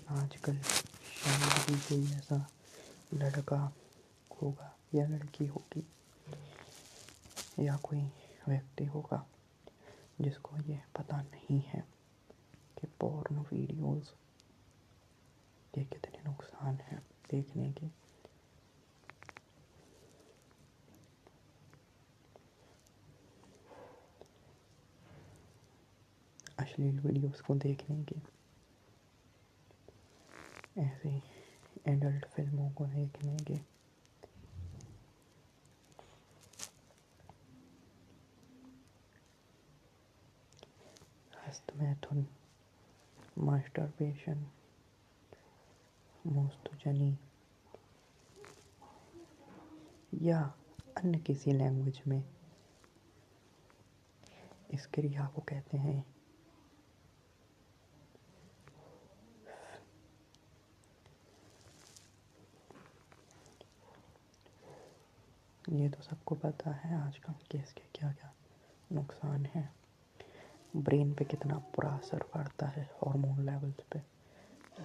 آج کل شاید بھی کوئی ایسا لڑکا ہوگا یا لڑکی ہوگی یا کوئی ویکتی ہوگا جس کو یہ پتہ نہیں ہے کہ پورن ویڈیوز کے کتنے نقصان ہیں دیکھنے کے. اشلیل ویڈیوز کو دیکھنے کے، ایسے ایڈلٹ فلموں کو دیکھنے کے. ہستمیتھن، ماسٹربیشن، موستوجنی یا انیہ کسی لینگویج میں اس کریا کو کہتے ہیں یہ تو سب کو پتہ ہے آج کل کہ اس کے کیا کیا نقصان ہیں. برین پہ کتنا برا اثر پڑتا ہے، ہارمون لیولز پہ.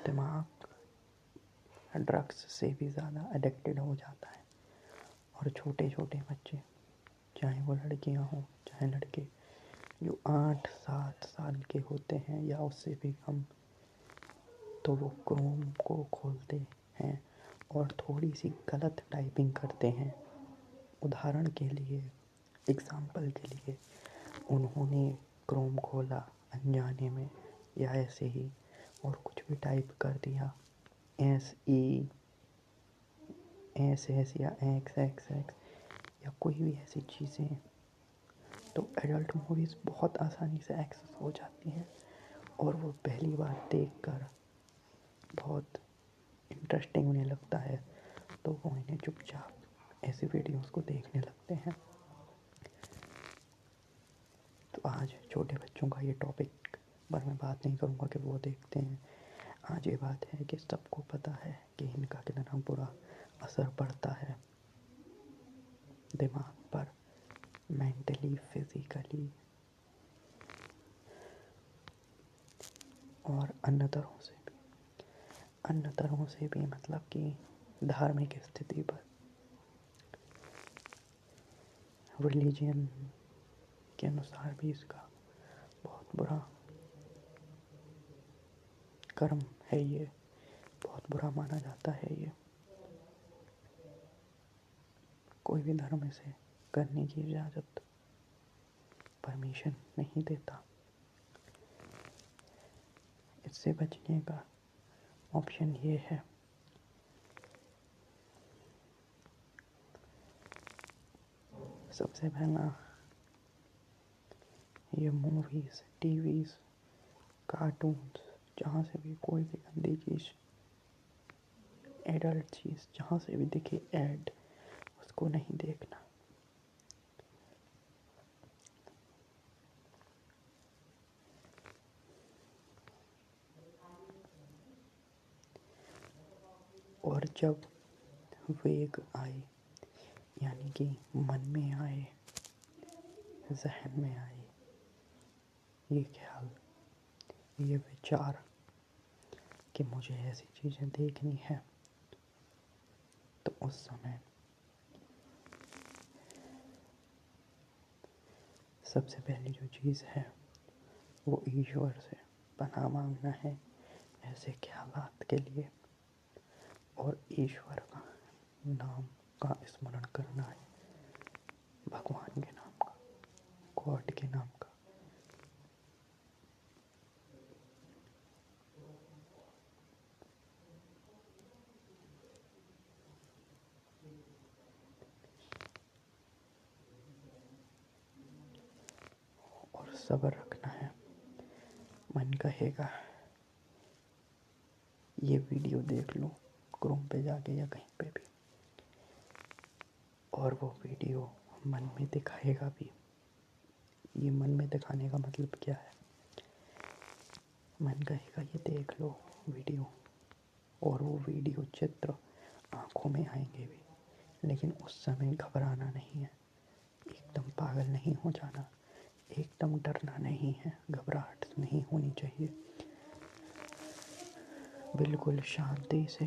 دماغ ڈرگس سے بھی زیادہ ایڈکٹڈ ہو جاتا ہے، اور چھوٹے چھوٹے بچے، چاہے وہ لڑکیاں ہوں چاہے لڑکے، جو 8-7 سال کے ہوتے ہیں یا اس سے بھی کم، تو وہ کروم کو کھولتے ہیں اور تھوڑی سی غلط ٹائپنگ کرتے ہیں. ادھارن کے لیے، اگزامپل کے لیے، انہوں نے کروم کھولا انجانے میں یا ایسے ہی اور کچھ بھی ٹائپ کر دیا، ایس یا ایکس یا کوئی بھی ایسی چیزیں، تو ایڈلٹ موویز بہت آسانی سے ایکسیس ہو جاتی ہیں اور وہ پہلی بار دیکھ کر بہت انٹرسٹنگ انہیں لگتا ہے، تو وہ انہیں چپ چاپ ایسی ویڈیوز کو دیکھنے لگتے ہیں. تو آج چھوٹے بچوں کا یہ ٹاپک پر میں بات نہیں کروں گا کہ وہ دیکھتے ہیں. آج یہ بات ہے کہ سب کو پتہ ہے کہ ان کا کتنا برا اثر پڑتا ہے دماغ پر، مینٹلی، فزیکلی اور انیہ طرحوں سے بھی مطلب کہ دھارمک استھتی پر، ریلیجن کے انوسار بھی اس کا بہت برا کرم ہے. یہ بہت برا مانا جاتا ہے. یہ کوئی بھی دھرم اسے کرنے کی اجازت، پرمیشن نہیں دیتا. اس سے بچنے کا آپشن یہ ہے سب سے پہلا، یہ موویز، ٹی ویز، کارٹونز، جہاں سے بھی کوئی بھی گندی چیز، ایڈلٹ چیز جہاں سے بھی دکھے ایڈ، اس کو نہیں دیکھنا. اور جب ویگ آئے، یعنی کہ من میں آئے، ذہن میں آئے یہ خیال، یہ وچار کہ مجھے ایسی چیزیں دیکھنی ہے، تو اس سمے سب سے پہلی جو چیز ہے وہ ایشور سے پناہ مانگنا ہے ایسے خیالات کے لیے، اور ایشور کا نام کا اسمرن کرنا ہے، بھگوان کے نام کا، گاڈ کے نام کا. اور صبر رکھنا ہے. من کہے گا یہ ویڈیو دیکھ لو کروم پہ جا کے یا کہیں پہ بھی، اور وہ ویڈیو من میں دکھائے گا بھی. یہ من میں دکھانے کا مطلب کیا ہے؟ من کہے گا یہ دیکھ لو ویڈیو، اور وہ ویڈیو چتر آنکھوں میں آئیں گے بھی، لیکن اس سمے گھبرانا نہیں ہے، ایک دم پاگل نہیں ہو جانا، ایک دم ڈرنا نہیں ہے، گھبراہٹ نہیں ہونی چاہیے. بالکل شانتی سے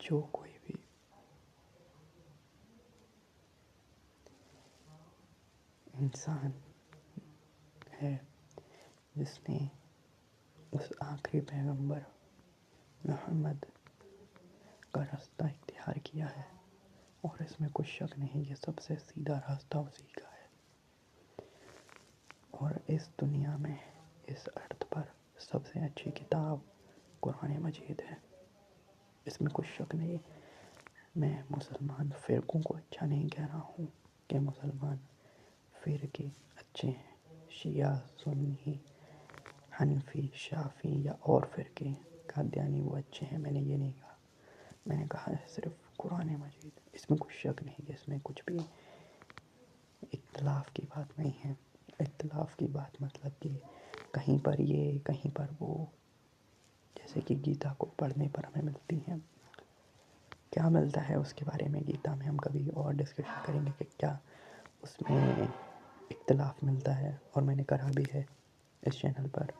جو کوئی بھی انسان ہے جس نے اس آخری پیغمبر محمد کا راستہ اختیار کیا ہے، اور اس میں کچھ شک نہیں، یہ سب سے سیدھا راستہ اسی کا ہے، اور اس دنیا میں اس ارتھ پر سب سے اچھی کتاب قرآن مجید ہے، اس میں کچھ شک نہیں۔ میں مسلمان فرقوں کو اچھا نہیں کہہ رہا ہوں کہ مسلمان فرقے اچھے ہیں، شیعہ، سنی، حنفی، شافعی یا اور فرقے قادیانی وہ اچھے ہیں، میں نے یہ نہیں کہا، میں نے کہا ہے صرف قرآن مجید، اس میں کچھ شک نہیں کہ اس میں کچھ بھی اختلاف کی بات نہیں ہے۔ اختلاف کی بات مطلب کہ کہیں پر یہ کہیں پر وہ، جیسے کہ گیتا کو پڑھنے پر ہمیں ملتی ہیں، کیا ملتا ہے اس کے بارے میں گیتا میں ہم کبھی اور ڈسکشن کریں گے کہ کیا اس میں اختلاف ملتا ہے، اور میں نے کرا بھی ہے اس چینل پر۔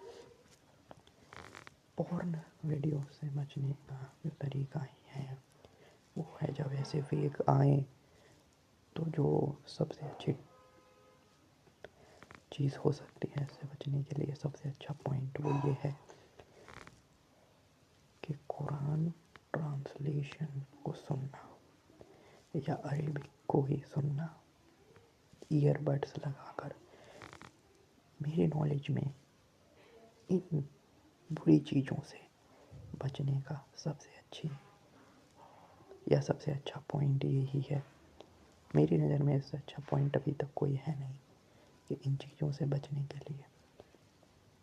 پورن ویڈیو سے بچنے کا جو طریقہ ہی ہے وہ ہے جب ایسے فیک آئیں تو جو سب سے اچھی چیز ہو سکتی ہے اس سے بچنے کے لیے، سب سے اچھا پوائنٹ وہ یہ ہے کہ قرآن ٹرانسلیشن کو سننا یا عربک کو ہی سننا ایئر بڈس لگا کر۔ میرے نالج میں ان بری چیزوں سے بچنے کا سب سے اچھی یا سب سے اچھا پوائنٹ یہی ہے، میری نظر میں اس سے اچھا پوائنٹ ابھی تک کوئی ہے نہیں، کہ ان چیزوں سے بچنے کے لیے،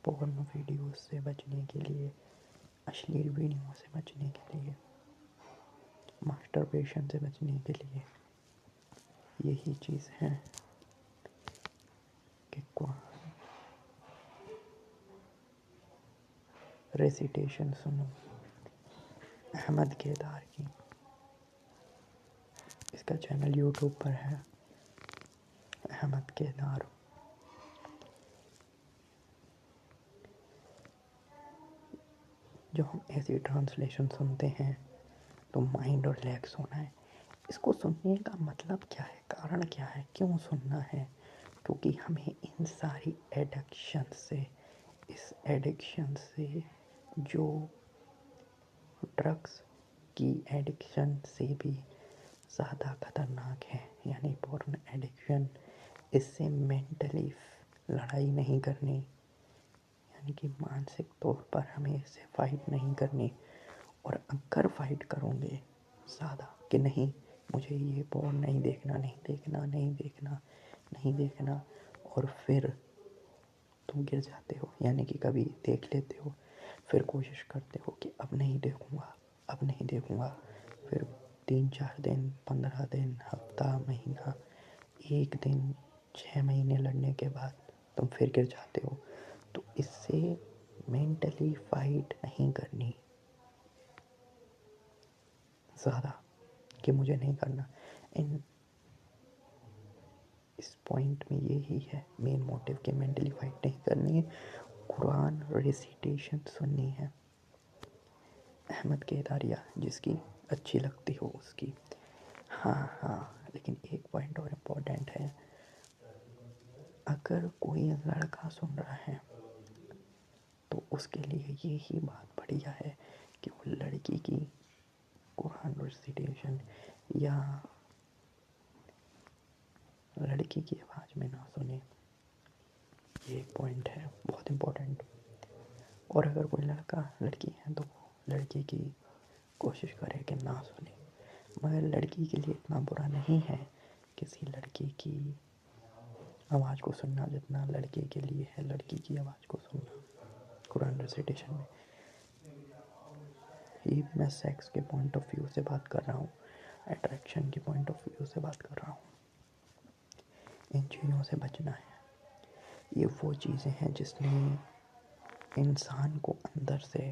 پورن ویڈیوز سے بچنے کے لیے، اشلیل ویڈیو سے بچنے کے لیے، ماسٹربیشن سے بچنے کے لیے، یہی چیز ہے کہ قرآن ریسیٹیشن سنو احمد کیدار کی، اس کا چینل یوٹیوب پر ہے احمد کیدار۔ جو ہم ایسی ٹرانسلیشن سنتے ہیں تو مائنڈ اور ریلیکس ہونا ہے، اس کو سننے کا مطلب کیا ہے، کارن کیا ہے، کیوں سننا ہے؟ کیونکہ ہمیں ان ساری ایڈکشن سے، اس ایڈکشن سے جو ڈرگس کی ایڈکشن سے بھی زیادہ خطرناک ہے، یعنی پورن ایڈکشن، اس سے مینٹلی لڑائی نہیں کرنی، یعنی کہ مانسک طور پر ہمیں اس سے فائٹ نہیں کرنی، اور اگر فائٹ کروں گے زیادہ کہ نہیں مجھے یہ پورن نہیں دیکھنا، نہیں دیکھنا، نہیں دیکھنا، نہیں دیکھنا، اور پھر تم گر جاتے ہو، یعنی کہ کبھی دیکھ لیتے ہو، پھر کوشش کرتے ہو کہ اب نہیں دیکھوں گا، اب نہیں دیکھوں گا، پھر 3-4 دن، 15 دن، ہفتہ، مہینہ، 1 دن، 6 مہینے لڑنے کے بعد تم پھر گر جاتے ہو، تو اس سے مینٹلی فائٹ نہیں کرنی زیادہ کہ مجھے نہیں کرنا۔ اس پوائنٹ میں یہی ہے مین موٹیو کہ مینٹلی فائٹ نہیں کرنی ہے، قرآن ریسیٹیشن سننی ہے، احمد کیداریہ جس کی اچھی لگتی ہو اس کی۔ ہاں لیکن ایک پوائنٹ اور امپورٹنٹ ہے، اگر کوئی لڑکا سن رہا ہے تو اس کے لیے یہی بات بڑھیا ہے کہ وہ لڑکی کی قرآن ریسیٹیشن یا لڑکی کی آواز میں نہ سنے، یہ ایک پوائنٹ ہے بہت امپورٹنٹ۔ اور اگر کوئی لڑکا لڑکی ہے تو وہ لڑکی کی کوشش کرے کہ نہ سنے، مگر لڑکی کے لیے اتنا برا نہیں ہے کسی لڑکی کی آواز کو سننا جتنا لڑکے کے لیے ہے لڑکی کی آواز کو سننا قرآن ریسیٹیشن میں۔ یہ میں سیکس کے پوائنٹ آف ویو سے بات کر رہا ہوں، اٹریکشن کے پوائنٹ آف ویو سے بات کر رہا ہوں، ان چیزوں سے بچنا ہے۔ یہ وہ چیزیں ہیں جس نے انسان کو اندر سے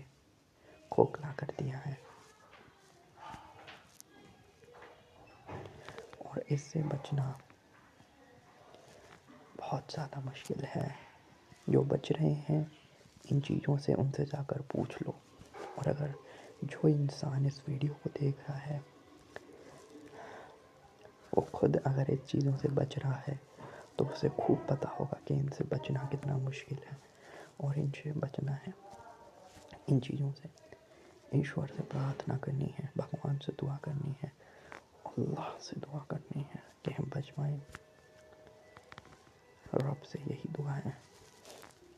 کھوکھلا کر دیا ہے، اور اس سے بچنا بہت زیادہ مشکل ہے۔ جو بچ رہے ہیں ان چیزوں سے ان سے جا کر پوچھ لو. اور اگر جو انسان اس ویڈیو کو دیکھ رہا ہے وہ خود اگر اس چیزوں سے بچ رہا ہے تو اسے خوب پتہ ہوگا کہ ان سے بچنا کتنا مشکل ہے. اور ان سے بچنا ہے ان چیزوں سے ایشور سے پرارتھنا کرنی ہے, بھگوان سے دعا کرنی ہے, اللہ سے دعا کرنی ہے کہ ہم بچ پائیں. رب سے یہی دعا ہے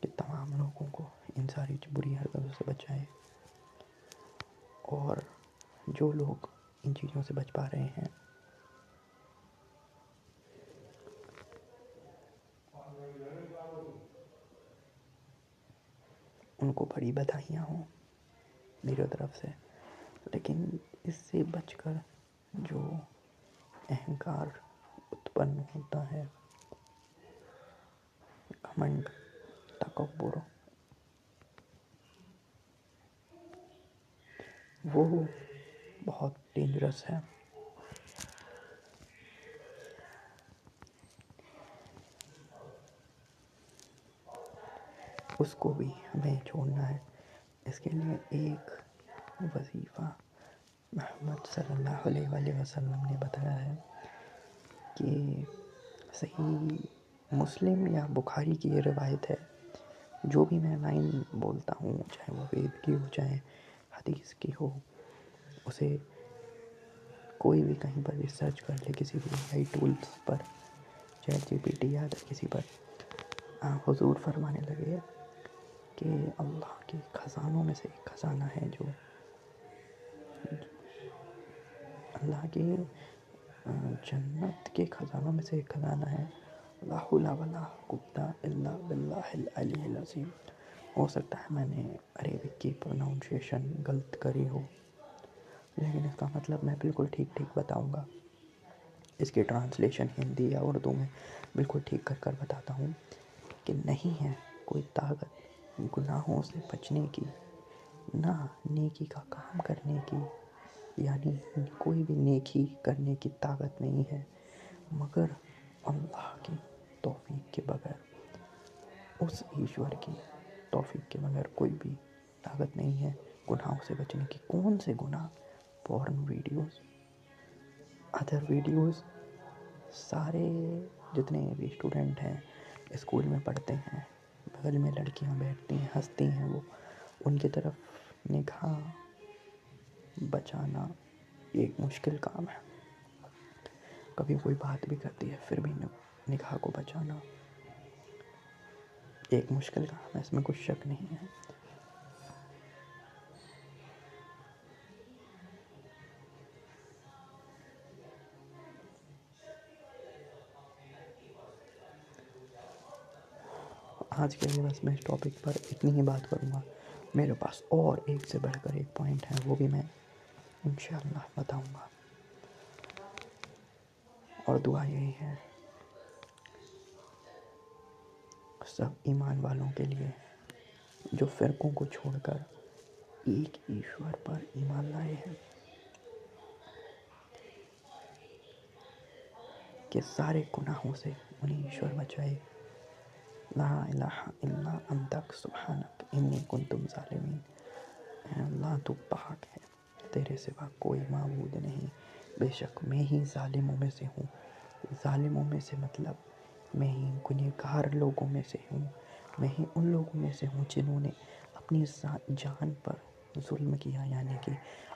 کہ تمام لوگوں کو ان ساری بری حرکتوں سے بچائے, اور جو لوگ ان چیزوں سے بچ پا رہے ہیں ان کو بڑی بدھائیاں ہوں میری طرف سے. لیکن اس سے بچ کر جو اہنکار اتپن ہوتا ہے, گھمنڈ, تکبر, وہ بہت ڈینجرس ہے. اس کو بھی ہمیں چھوڑنا ہے. اس کے لیے ایک وظیفہ محمد صلی اللہ علیہ وآلہ وسلم نے بتایا ہے کہ صحیح مسلم یا بخاری کی یہ روایت ہے. جو بھی میں لائن بولتا ہوں چاہے وہ وید کی ہو چاہے حدیث کی ہو, اسے کوئی بھی کہیں پر بھی سرچ کر لے, کسی بھی AI ٹولز پر, چیٹ GPT یا کسی پر, حضور فرمانے لگے کہ اللہ کے خزانوں میں سے ایک خزانہ ہے, جو اللہ کے جنت کے خزانوں میں سے ایک خزانہ ہے, لا حول ولا قوة الا باللہ العلی العظیم. ہو سکتا ہے میں نے عربک کی پروناؤنسیشن غلط کری ہو, لیکن اس کا مطلب میں بالکل ٹھیک بتاؤں گا. اس کی ٹرانسلیشن ہندی یا اردو میں بالکل ٹھیک کر بتاتا ہوں کہ نہیں ہے کوئی طاقت گناہوں سے بچنے کی, نہ نیکی کا کام کرنے کی, یعنی کوئی بھی نیکی کرنے کی طاقت نہیں ہے مگر اللہ کی توفیق کے بغیر. اس ایشور کی توفیق کے بغیر کوئی بھی طاقت نہیں ہے گناہوں سے بچنے کی. کون سے گناہ؟ پورن ویڈیوز, ادر ویڈیوز. سارے جتنے بھی اسٹوڈنٹ ہیں اسکول میں پڑھتے ہیں, بغل میں لڑکیاں بیٹھتی ہیں ہنستی ہیں, وہ ان کی طرف نگاہ بچانا ایک مشکل کام ہے. کبھی کوئی بات بھی کرتی ہے پھر بھی نگاہ کو بچانا ایک مشکل کام ہے, اس میں کچھ شک نہیں ہے. آج کے لیے بس میں اس ٹاپک پر اتنی ہی بات کروں گا. میرے پاس اور ایک سے بڑھ کر ایک پوائنٹ ہے, وہ بھی میں انشاءاللہ بتاؤں گا. اور دعا یہی ہے سب ایمان والوں کے لیے جو فرقوں کو چھوڑ کر ایک ایشور پر ایمان لائے ہیں, کہ سارے گناہوں سے انہیں ایشور بچائے. لا الہ الا انت سبحانک انی کنت من الظالمین. اے اللہ تو پاک ہے, تیرے سوا کوئی معبود نہیں, بے شک میں ہی ظالموں میں سے ہوں. ظالموں میں سے مطلب میں ہی گنہگار لوگوں میں سے ہوں, میں ہی ان لوگوں میں سے ہوں جنہوں نے اپنی جان پر ظلم کیا, یعنی کہ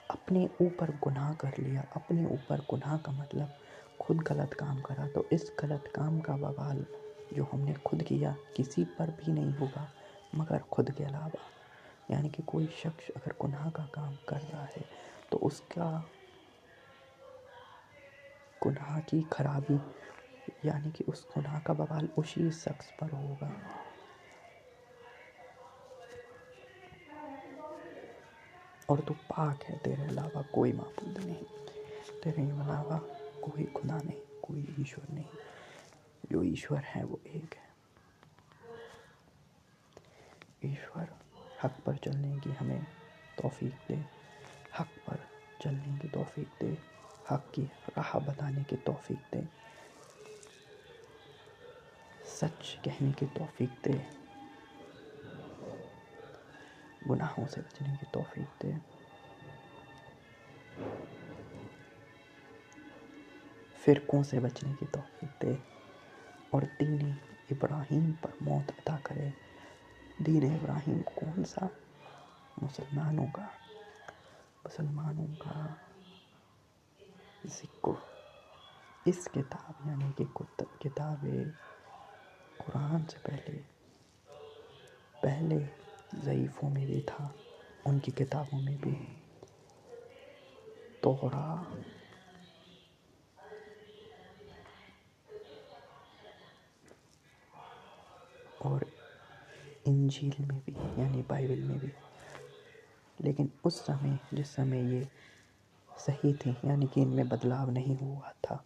اپنے اوپر گناہ کر لیا. اپنے اوپر گناہ کا مطلب خود غلط کام کرا, تو اس غلط کام کا وبال جو ہم نے خود کیا کسی پر بھی نہیں ہوگا مگر خود کے علاوہ. یعنی کہ کوئی شخص اگر گناہ کا کام کر رہا ہے تو اس کا گناہ کی خرابی, یعنی کہ اس گناہ کا وبال اسی شخص پر ہوگا. اور تو پاک ہے, تیرے علاوہ کوئی معبود نہیں, تیرے علاوہ کوئی خدا نہیں, کوئی ایشور نہیں. جو ایشور ہے وہ ایک ہے. ایشور حق پر چلنے کی ہمیں توفیق دے, حق پر چلنے کی توفیق دے, حق کی راہ بتانے کی توفیق دے, سچ کہنے کی توفیق دے, گناہوں سے بچنے کی توفیق دے، فرقوں سے بچنے کی توفیق دے، اور دین ابراہیم پر موت عطا کرے۔ دین ابراہیم کون سا؟ مسلمانوں کا ذکر۔ اس کتاب یعنی کہ کتاب قرآن سے پہلے ضعیفوں میں بھی تھا، ان کی کتابوں میں بھی توراہ اور انجیل میں بھی یعنی بائبل میں بھی، لیکن اس سمے جس سمے یہ صحیح تھی یعنی کہ ان میں بدلاؤ نہیں ہوا تھا،